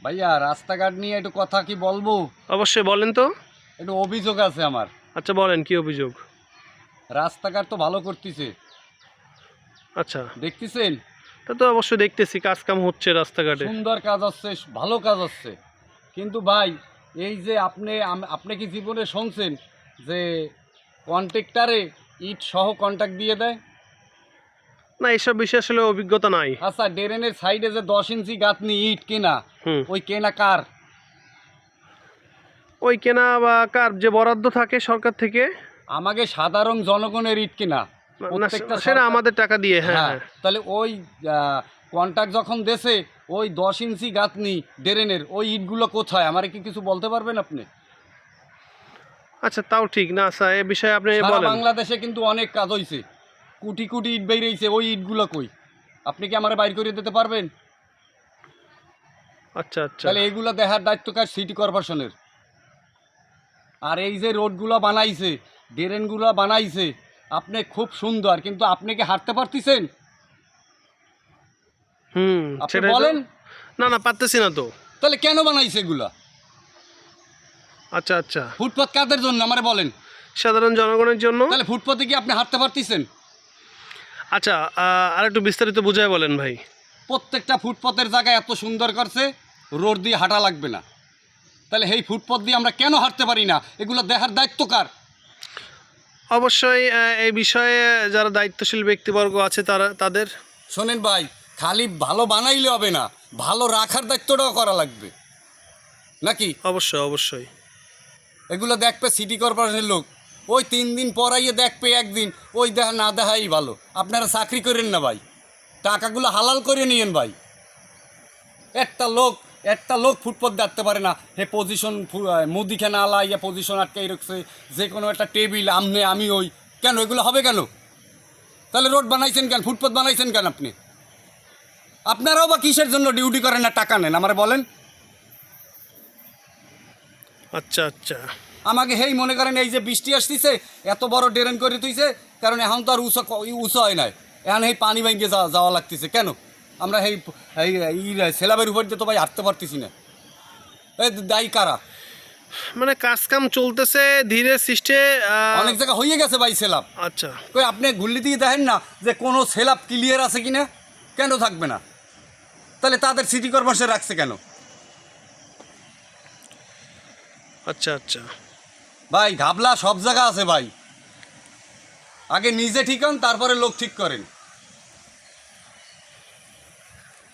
ভাইয়া রাস্তাঘাট নিয়ে একটু কথা কি বলবো? অবশ্যই বলেন তো। একটু অভিযোগ আছে আমার। আচ্ছা বলেন, কি অভিযোগ? রাস্তাঘাট তো ভালো করতেছে, আচ্ছা, দেখতেছেন? তা তো অবশ্যই দেখতেছি, কাজ কাম হচ্ছে রাস্তাঘাটে। সুন্দর কাজ হচ্ছে, ভালো কাজ হচ্ছে। কিন্তু ভাই, এই যে আপনি কি জীবনে শুনছেন যে কন্ট্রাক্টরে ইট সহ কন্ট্রাক্ট দিয়ে দেয়? না, এসব বিষয়ে আসলে অভিজ্ঞতা নাই। আচ্ছা, ড্রেনের সাইডে যে 10 ইঞ্চি গাঁথনি ইট কেনা, হুম। ওই কেনা কার? ওই কেনা বা কার যে বরাদ্দ থাকে সরকার থেকে? আমাকে সাধারণ জনগণের ইট কেনা না, প্রত্যেকটা সেটা সরকার। আমাদের টাকা দিয়ে। হ্যাঁ, হ্যাঁ, হ্যাঁ। তাহলে ওই কন্ট্রাক্ট যখন দেশে ওই 10 ইঞ্চি গাঁথনি ড্রেনের ওই ইটগুলো কোথায়, আমার কি কিছু বলতে পারবেন আপনি? আচ্ছা, তাও ঠিক না। আচ্ছা, এ বিষয়ে আপনি সারা বলেন। বাংলাদেশে কিন্তু অনেক কাজ হয়েছে, কোটি কোটি ইট বেরিয়েছে, ওই ইটগুলো কই? আপনি কি আমার বাইর করে দিতে পারবেন? আচ্ছা, আচ্ছা। তাহলে এগুলো দেখার দায়িত্ব কার? সিটি কর্পোরেশনের। আর এই যে রোডগুলো বানাইছে, ড্রেনগুলো বানাইছে, আপনি খুব সুন্দর, কিন্তু আপনি কি হাঁটতে পারতেছেন? আপনি সেটাই তো। বলেন। না, না, পারতেছি না তো। তাহলে কেন বানাইছে এগুলা? আচ্ছা, আচ্ছা। ফুটপাত কাদের জন্য আমারে বলেন? সাধারণ জনগণের জন্য। তাহলে ফুটপাতে কি আপনি হাঁটতে পারতেছেন? আচ্ছা, আর একটু বিস্তারিত বুঝায় বলেন ভাই। প্রত্যেকটা ফুটপাতের জায়গায় এত সুন্দর করছে, রোড দিয়ে হাঁটা লাগবে না। তাহলে এই ফুটপাত দিয়ে আমরা কেন হাঁটতে পারি না? এগুলো দেখার দায়িত্ব কার? অবশ্যই এই বিষয়ে যারা দায়িত্বশীল ব্যক্তিবর্গ আছে তাদের। শোনেন ভাই, খালি ভালো বানাইলে হবে না, ভালো রাখার দায়িত্বটাও করা লাগবে নাকি? অবশ্যই, অবশ্যই। এগুলো দেখবে সিটি কর্পোরেশনের লোক, ওই 3 দিন পরাইয়ে দেখবে একদিন, ওই দেখা না দেখাই ভালো। আপনারা চাকরি করেন না ভাই, টাকাগুলো হালাল করে নিয়েন ভাই। একটা লোক ফুটপাত দেখতে পারে না, হে পজিশন মুদিখানা আলা ইয়া পজিশন আটকাই রাখছে, যে কোনো একটা টেবিল আমনে আমি ওই, কেন এগুলো হবে কেন? তাহলে রোড বানাইছেন কেন, ফুটপাত বানাইছেন কেন আপনি? আপনারাও বা কিসের জন্য ডিউটি করেন না টাকা নেন আমারে বলেন? আচ্ছা, আচ্ছা। আমাকে হেই মনে করেন, এই যে বৃষ্টি আসতেছে, এত বড় ড্রেন করে তুইছে, কারণ এখন তো আর উঁচু হয় নাই, এখন এই পানি ভাঙ্গে যাওয়া লাগতেছে কেন? আমরা এই সেলাবের উপর দিয়ে তো ভাই হাঁটতে পারতেছি না। এই দায়ী কারা? মানে কাজ কাম চলতেছে ধীরে সৃষ্টে। অনেক জায়গা হয়ে গেছে ভাই সেলাব। আচ্ছা। কই আপনি ঘুরলি দিয়ে দেখেন না যে কোনো সেলাব ক্লিয়ার আছে কিনা? কেন থাকবে না? তাহলে তাদের সিটি কর্পোরেশন রাখছে কেন? আচ্ছা, আচ্ছা। ভাই ঘাবলা সব জায়গা আছে ভাই, আগে নিজে ঠিক হন, তারপরে লোক ঠিক করেন।